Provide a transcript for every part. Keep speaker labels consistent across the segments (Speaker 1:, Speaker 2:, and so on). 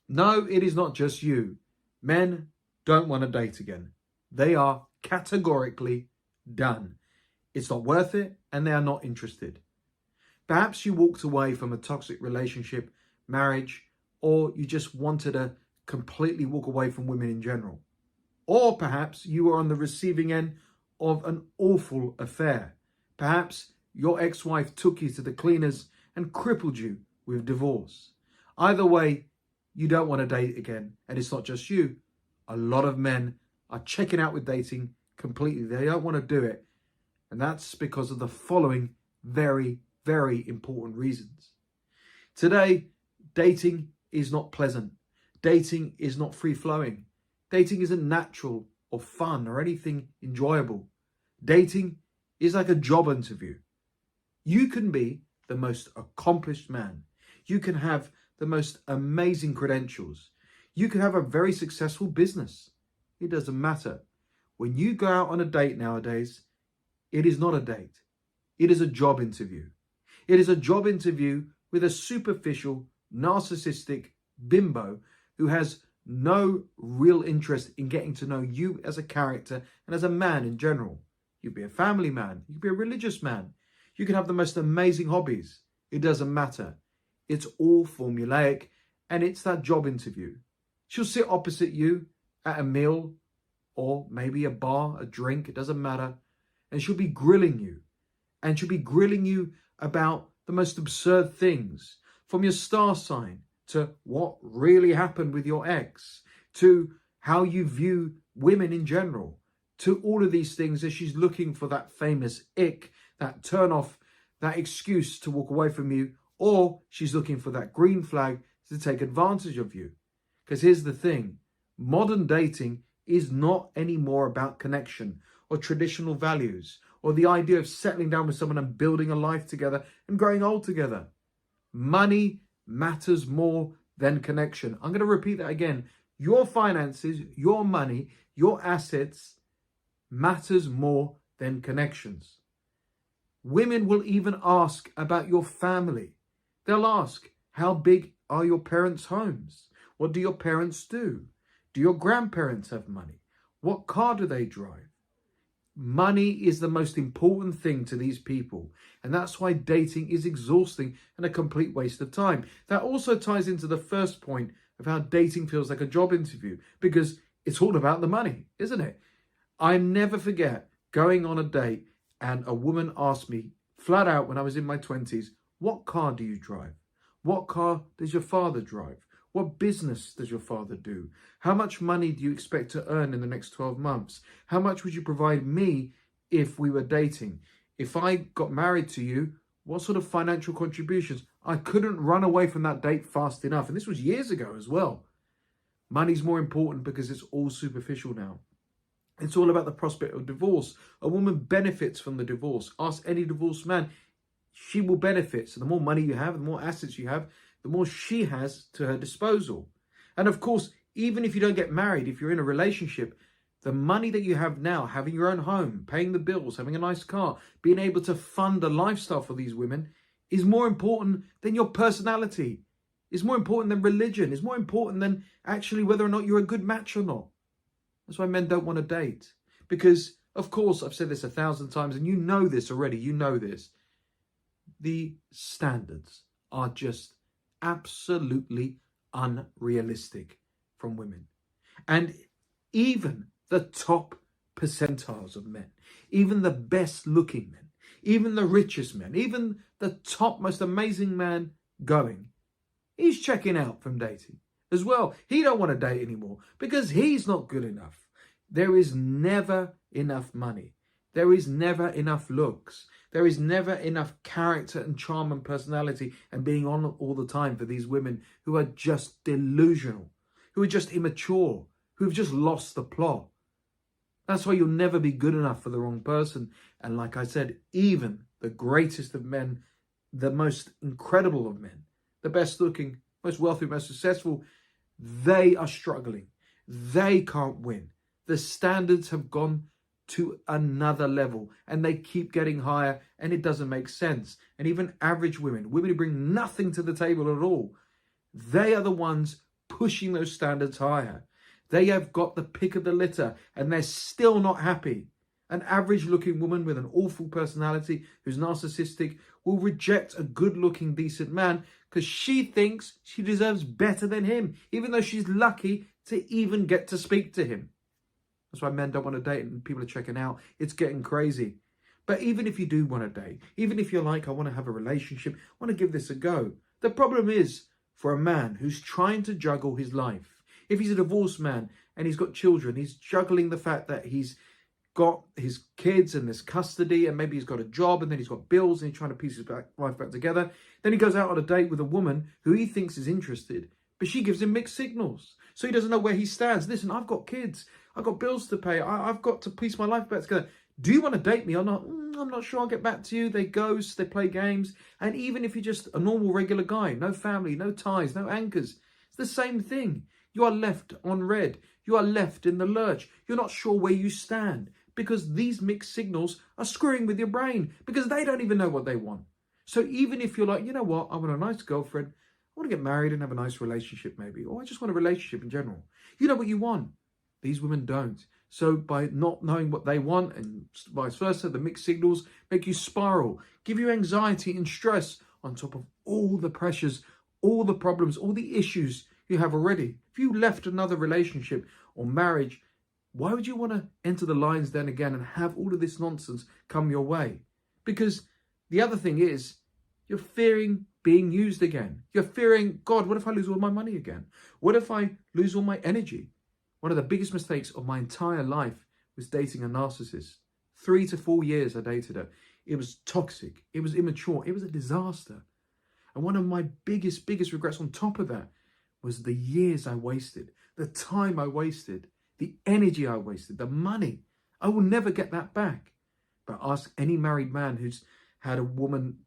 Speaker 1: No, it is not just you. Men don't want to date again. They are categorically done. It's not worth it and they are not interested. Perhaps you walked away from a toxic relationship, marriage, or you just wanted to completely walk away from women in general. Or perhaps you were on the receiving end of an awful affair. Perhaps your ex-wife took you to the cleaners and crippled you with divorce. Either way, you don't want to date again. And it's not just you. A lot of men are checking out with dating completely. They don't want to do it. And that's because of the following very, very important reasons. Today, dating is not pleasant. Dating is not free-flowing. Dating isn't natural or fun or anything enjoyable. Dating is like a job interview. You can be the most accomplished man. You can have the most amazing credentials. You can have a very successful business. It doesn't matter. When you go out on a date nowadays, it is not a date. It is a job interview. It is a job interview with a superficial, narcissistic bimbo who has no real interest in getting to know you as a character and as a man in general. You could be a family man. You could be a religious man. You can have the most amazing hobbies. It doesn't matter. It's all formulaic and it's that job interview. She'll sit opposite you at a meal or maybe a bar, a drink, it doesn't matter. And she'll be grilling you. And she'll be grilling you about the most absurd things, from your star sign to what really happened with your ex, to how you view women in general, to all of these things as she's looking for that famous ick, that turn off, that excuse to walk away from you, or she's looking for that green flag to take advantage of you. Because here's the thing, modern dating is not anymore about connection or traditional values or the idea of settling down with someone and building a life together and growing old together. Money matters more than connection. I'm going to repeat that again. Your finances, your money, your assets matters more than connections. Women will even ask about your family. They'll ask, how big are your parents' homes? What do your parents do? Do your grandparents have money? What car do they drive? Money is the most important thing to these people. And that's why dating is exhausting and a complete waste of time. That also ties into the first point of how dating feels like a job interview, because it's all about the money, isn't it? I never forget going on a date and a woman asked me flat out when I was in my 20s, what car do you drive? What car does your father drive? What business does your father do? How much money do you expect to earn in the next 12 months? How much would you provide me if we were dating? If I got married to you, what sort of financial contributions? I couldn't run away from that date fast enough. And this was years ago as well. Money's more important because it's all superficial now. It's all about the prospect of divorce. A woman benefits from the divorce. Ask any divorced man. She will benefit. So the more money you have, the more assets you have, the more she has to her disposal. And of course, even if you don't get married, if you're in a relationship, the money that you have now, having your own home, paying the bills, having a nice car, being able to fund a lifestyle for these women is more important than your personality. It's more important than religion. It's more important than actually whether or not you're a good match or not. That's why men don't want to date. Because, of course, I've said this 1,000 times, and you know this already, you know this. The standards are just absolutely unrealistic from women. And even the top percentiles of men, even the best looking men, even the richest men, even the top most amazing man going, he's checking out from dating as well. He don't want to date anymore because he's not good enough. There is never enough money. There is never enough looks. There is never enough character and charm and personality and being on all the time for these women who are just delusional, who are just immature, who've just lost the plot. That's why you'll never be good enough for the wrong person. And like I said, even the greatest of men, the most incredible of men, the best looking, most wealthy, most successful, they are struggling. They can't win. The standards have gone to another level and they keep getting higher and it doesn't make sense. And even average women who bring nothing to the table at all, they are the ones pushing those standards higher. They have got the pick of the litter and they're still not happy. An average looking woman with an awful personality who's narcissistic will reject a good looking decent man because she thinks she deserves better than him, even though she's lucky to even get to speak to him. That's why men don't want to date and people are checking out. It's getting crazy. But even if you do want to date, even if you're like, I want to have a relationship, I want to give this a go. The problem is for a man who's trying to juggle his life. If he's a divorced man and he's got children, he's juggling the fact that he's got his kids and this custody and maybe he's got a job and then he's got bills and he's trying to piece his life back together. Then he goes out on a date with a woman who he thinks is interested, but she gives him mixed signals. So he doesn't know where he stands. Listen, I've got kids. I've got bills to pay. I've got to piece my life back together. Do you want to date me or not? I'm not sure. I'll get back to you. They ghost, they play games. And even if you're just a normal, regular guy, no family, no ties, no anchors, it's the same thing. You are left on red. You are left in the lurch. You're not sure where you stand because these mixed signals are screwing with your brain because they don't even know what they want. So even if you're like, you know what, I want a nice girlfriend, I want to get married and have a nice relationship maybe, or I just want a relationship in general. You know what you want. These women don't. So by not knowing what they want and vice versa, the mixed signals make you spiral, give you anxiety and stress on top of all the pressures, all the problems, all the issues you have already. If you left another relationship or marriage, why would you want to enter the lines then again and have all of this nonsense come your way? Because the other thing is, you're fearing being used again. You're fearing, God, what if I lose all my money again? What if I lose all my energy? One of the biggest mistakes of my entire life was dating a narcissist. 3 to 4 years I dated her. It was toxic. It was immature. It was a disaster. And one of my biggest regrets on top of that was the years I wasted, the time I wasted, the energy I wasted, the money. I will never get that back. But ask any married man who's had a woman,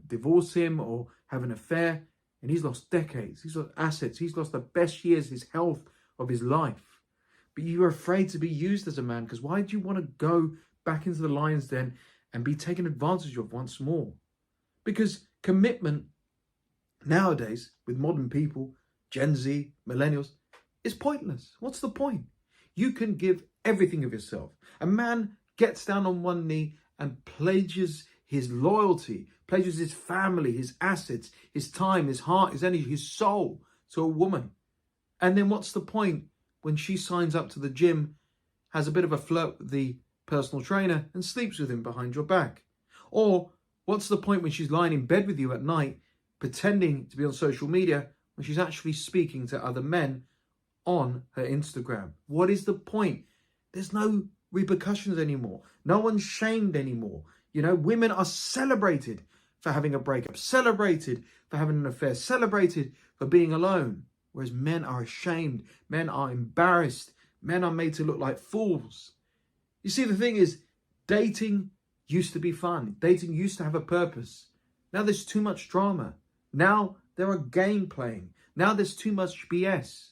Speaker 1: divorce him or have an affair, and he's lost decades. He's lost assets. He's lost the best years, his health of his life. But you're afraid to be used as a man because why do you want to go back into the lion's den and be taken advantage of once more? Because commitment nowadays with modern people, Gen Z, millennials, is pointless. What's the point? You can give everything of yourself. A man gets down on one knee and pledges his loyalty, pledges his family, his assets, his time, his heart, his energy, his soul to a woman. And then what's the point when she signs up to the gym, has a bit of a flirt with the personal trainer and sleeps with him behind your back? Or what's the point when she's lying in bed with you at night, pretending to be on social media when she's actually speaking to other men on her Instagram? What is the point? There's no repercussions anymore. No one's shamed anymore. Women are celebrated for having a breakup, celebrated for having an affair, celebrated for being alone. Whereas men are ashamed, men are embarrassed, men are made to look like fools. You see, the thing is, dating used to be fun. Dating used to have a purpose. Now there's too much drama. Now there are game playing. Now there's too much BS.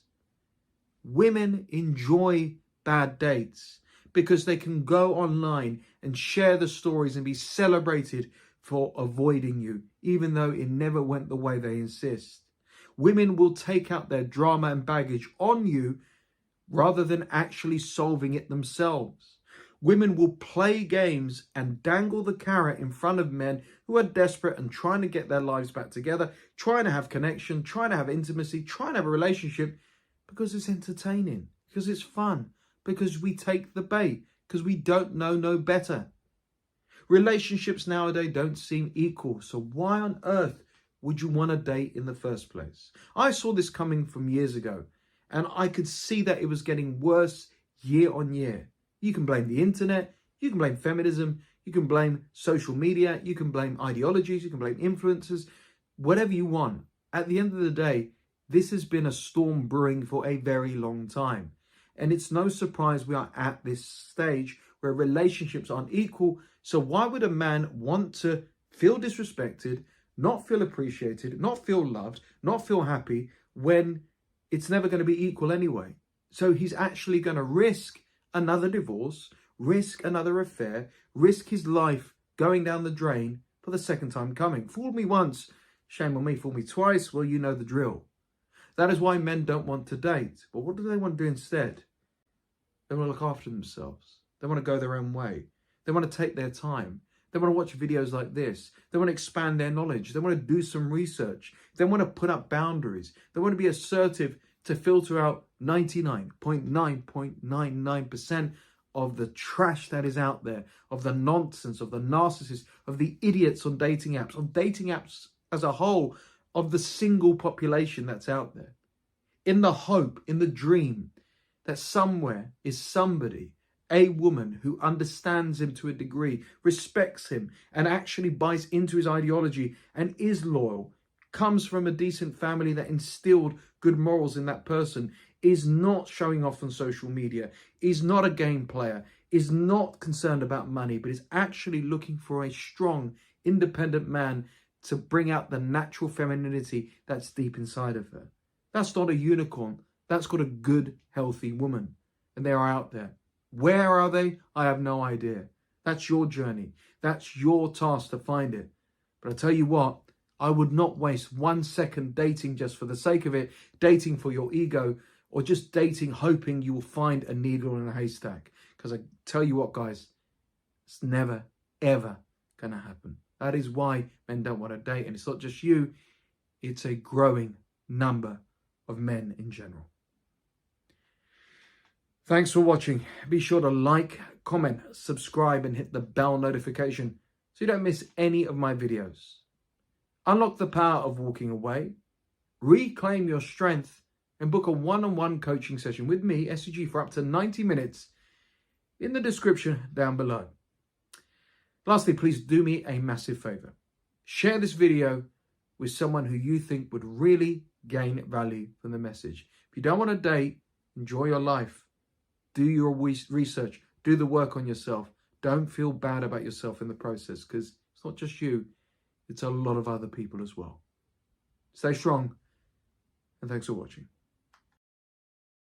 Speaker 1: Women enjoy bad dates because they can go online and share the stories and be celebrated for avoiding you, even though it never went the way they insist. Women will take out their drama and baggage on you rather than actually solving it themselves. Women will play games and dangle the carrot in front of men who are desperate and trying to get their lives back together, trying to have connection, trying to have intimacy, trying to have a relationship because it's entertaining, because it's fun, because we take the bait, because we don't know no better. Relationships nowadays don't seem equal, so why on earth would you want to date in the first place? I saw this coming from years ago, and I could see that it was getting worse year on year. You can blame the internet, you can blame feminism, you can blame social media, you can blame ideologies, you can blame influencers, whatever you want. At the end of the day, this has been a storm brewing for a very long time. And it's no surprise we are at this stage where relationships aren't equal. So why would a man want to feel disrespected, not feel appreciated, not feel loved, not feel happy when it's never going to be equal anyway? So he's actually going to risk another divorce, risk another affair, risk his life going down the drain for the second time coming. Fooled me once, shame on me. Fooled me twice, well, you know the drill. That is why men don't want to date. But what do they want to do instead? They want to look after themselves. They want to go their own way. They want to take their time. They want to watch videos like this. They want to expand their knowledge. They want to do some research. They want to put up boundaries. They want to be assertive to filter out 99.999% of the trash that is out there, of the nonsense, of the narcissists, of the idiots on dating apps as a whole, of the single population that's out there. In the hope, in the dream that somewhere is somebody, a woman who understands him to a degree, respects him, and actually buys into his ideology and is loyal, comes from a decent family that instilled good morals in that person, is not showing off on social media, is not a game player, is not concerned about money, but is actually looking for a strong, independent man to bring out the natural femininity that's deep inside of her. That's not a unicorn. That's got a good, healthy woman. And they are out there. Where are they? I have no idea. That's your journey. That's your task to find it. But I tell you what, I would not waste 1 second dating just for the sake of it, dating for your ego, or just dating hoping you will find a needle in a haystack. Because I tell you what, guys, it's never, ever going to happen. That is why men don't want to date. And it's not just you, it's a growing number of men in general. Thanks for watching. Be sure to like, comment, subscribe, and hit the bell notification so you don't miss any of my videos. Unlock the power of walking away, reclaim your strength, and book a one-on-one coaching session with me, SCG, for up to 90 minutes in the description down below. Lastly, please do me a massive favor. Share this video with someone who you think would really gain value from the message. If you don't want to date, enjoy your life. Do your research. Do the work on yourself. Don't feel bad about yourself in the process, because it's not just you. It's a lot of other people as well. Stay strong, and thanks for watching.